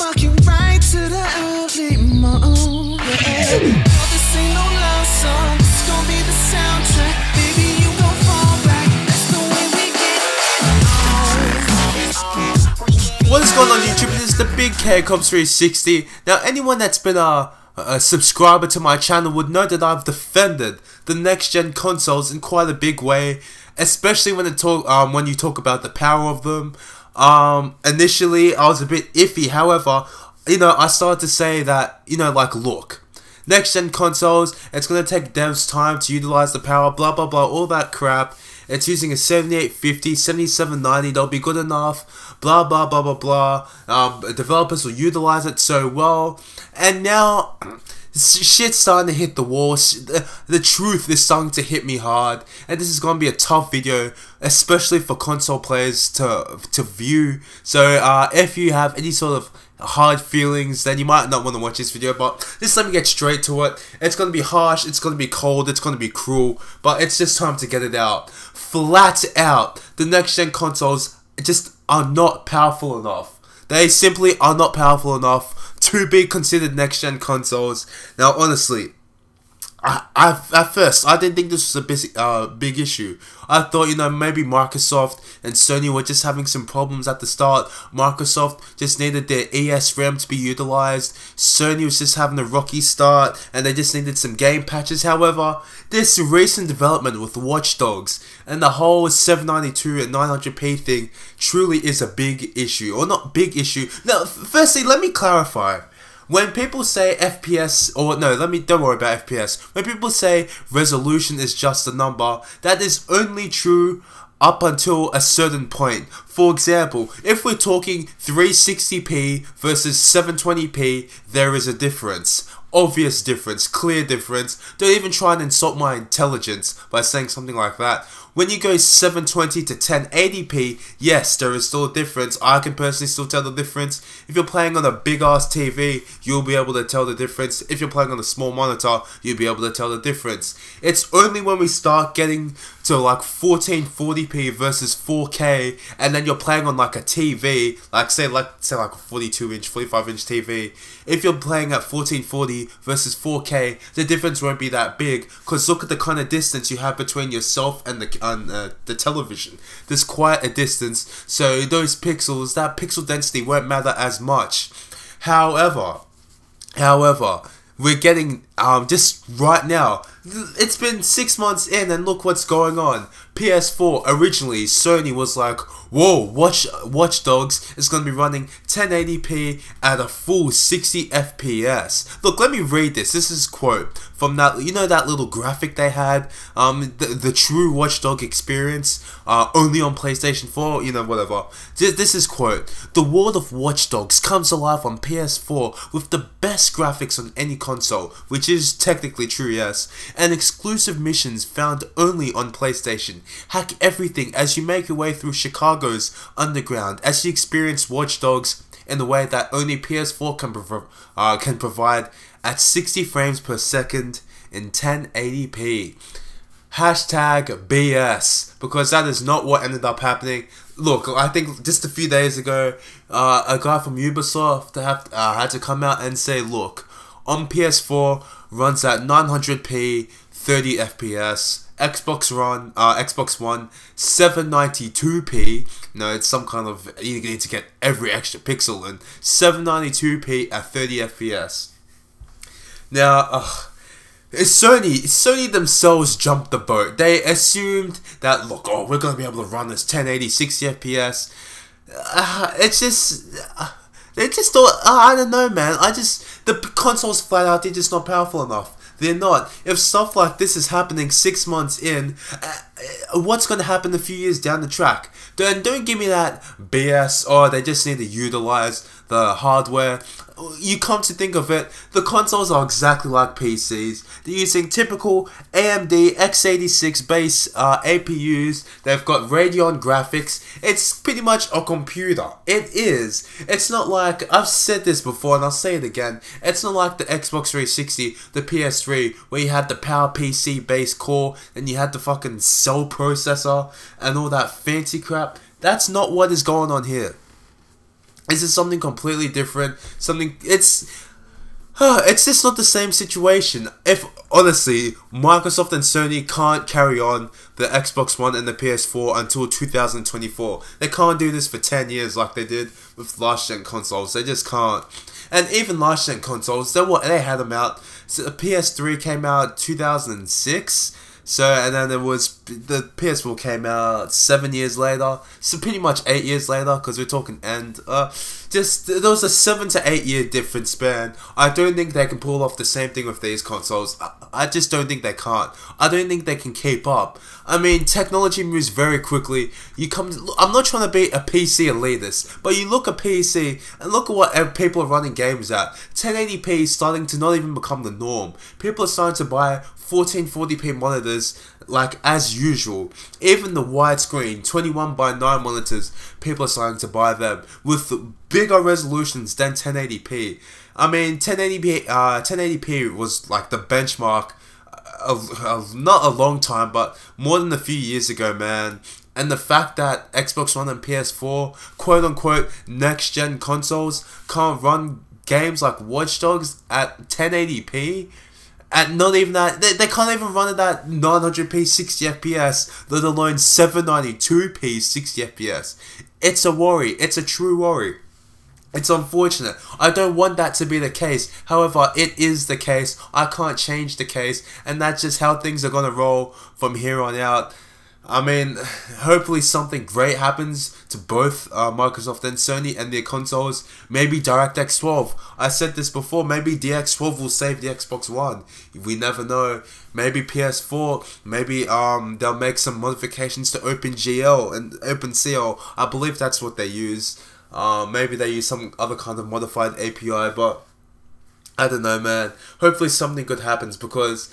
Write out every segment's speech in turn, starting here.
fucking right to the early morning. Yeah. No, this ain't no love song. It's gonna be the soundtrack. Baby, you gon' fall back. That's the way we get on. What is going on YouTube? This is the Big K Cops 360. Now, anyone that's been a subscriber to my channel would know that I've defended the next-gen consoles in quite a big way, especially when you talk about the power of them. Initially, I was a bit iffy. However, I started to say that, like, look, next-gen consoles, it's going to take devs time to utilize the power, blah, blah, blah, all that crap. It's using a 7850, 7790, they'll be good enough, blah, blah, blah, blah, blah. Developers will utilize it so well. And now, shit's starting to hit the wall. The truth is starting to hit me hard. And this is going to be a tough video, especially for console players to view. So, if you have any sort of hard feelings, then you might not want to watch this video, but just let me get straight to it. It's going to be harsh, it's going to be cold, it's going to be cruel, but it's just time to get it out. Flat out, the next gen consoles just are not powerful enough. They simply are not powerful enough to be considered next gen consoles. Now honestly, at first, I didn't think this was a big issue. I thought, maybe Microsoft and Sony were just having some problems at the start. Microsoft just needed their ESRAM to be utilized. Sony was just having a rocky start, and they just needed some game patches. However, this recent development with Watch Dogs and the whole 792 and 900p thing truly is a big issue. Or not big issue. Now, firstly, let me clarify. When people say FPS, or no, don't worry about FPS. When people say resolution is just a number, that is only true up until a certain point. For example, if we're talking 360p versus 720p, there is a difference. Obvious difference, clear difference. Don't even try and insult my intelligence by saying something like that. When you go 720 to 1080p, yes, there is still a difference. I can personally still tell the difference. If you're playing on a big ass TV, you'll be able to tell the difference. If you're playing on a small monitor, you'll be able to tell the difference. It's only when we start getting to like 1440p versus 4K, and then you're playing on like a TV, say like a 42 inch, 45 inch TV. If you're playing at 1440 versus 4K, the difference won't be that big, because look at the kind of distance you have between yourself and the television. There's quite a distance, so those pixels, that pixel density won't matter as much. However, we're getting, just right now, it's been 6 months in and look what's going on. PS4, originally, Sony was like, whoa, Watch Dogs is going to be running 1080p at a full 60 FPS. Look, let me read this. This is a quote from that, that little graphic they had, the true Watch Dog experience, only on PlayStation 4, whatever. This is quote, "The world of Watch Dogs comes alive on PS4 with the best graphics on any console," which is technically true, yes, "and exclusive missions found only on PlayStation. Hack everything as you make your way through Chicago's underground, as you experience Watch Dogs in a way that only PS4 can provide at 60 frames per second in 1080p. Hashtag BS, because that is not what ended up happening. Look, I think just a few days ago, a guy from Ubisoft had to come out and say, look, on PS4 runs at 900p, 30 FPS. Xbox One, 792p. No, it's some kind of, you need to get every extra pixel in. 792p at 30 FPS. Now, Sony themselves jumped the boat. They assumed that, look, we're going to be able to run this 1080, 60 FPS. They just thought, I don't know, man. The consoles flat out, they're just not powerful enough. They're not. If stuff like this is happening 6 months in, what's going to happen a few years down the track? Don't give me that BS, they just need to utilize the hardware. You come to think of it, the consoles are exactly like PCs. They're using typical AMD x86 base APUs. They've got Radeon graphics. It's pretty much a computer. It is. It's not like, I've said this before and I'll say it again, it's not like the Xbox 360, the PS3, where you had the PowerPC base core, and you had the fucking cell processor and all that fancy crap. That's not what is going on here. This is something completely different. It's just not the same situation. If honestly, Microsoft and Sony can't carry on the Xbox One and the PS4 until 2024. They can't do this for 10 years like they did with last gen consoles. They just can't. And even last gen consoles, they had them out. So the PS3 came out 2006. So, and then the PS4 came out 7 years later, so pretty much 8 years later, because we're talking there was a 7 to 8 year difference span. I don't think they can pull off the same thing with these consoles. I just don't think they can't. I don't think they can keep up. I mean, technology moves very quickly. I'm not trying to be a PC elitist, but you look at PC and look at what people are running games at. 1080p is starting to not even become the norm. People are starting to buy 1440p monitors like as usual. Even the widescreen 21:9 monitors, people are starting to buy them with bigger resolutions than 1080p. I mean, 1080p was like the benchmark of not a long time, but more than a few years ago, man. And the fact that Xbox One and PS4, quote unquote next gen consoles, can't run games like Watch Dogs at 1080p. At not even that, they can't even run it at 900p 60 FPS, let alone 792p 60 FPS. It's a worry. It's a true worry. It's unfortunate. I don't want that to be the case. However, it is the case. I can't change the case, and that's just how things are gonna roll from here on out. I mean, hopefully something great happens to both Microsoft and Sony and their consoles. Maybe DirectX 12. I said this before, maybe DX12 will save the Xbox One. We never know. Maybe PS4, maybe they'll make some modifications to OpenGL and OpenCL. I believe that's what they use. Maybe they use some other kind of modified API, but I don't know, man. Hopefully something good happens, because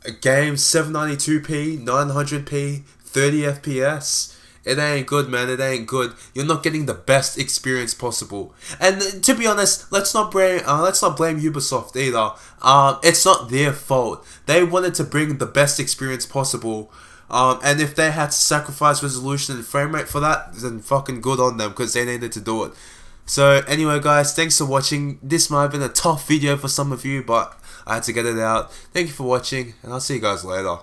a game 792p, 900p, 30 FPS, it ain't good, man. It ain't good. You're not getting the best experience possible. And to be honest, let's not blame Ubisoft either. It's not their fault. They wanted to bring the best experience possible. And if they had to sacrifice resolution and frame rate for that, then fucking good on them, because they needed to do it. So anyway, guys, thanks for watching. This might have been a tough video for some of you, but I had to get it out. Thank you for watching, and I'll see you guys later.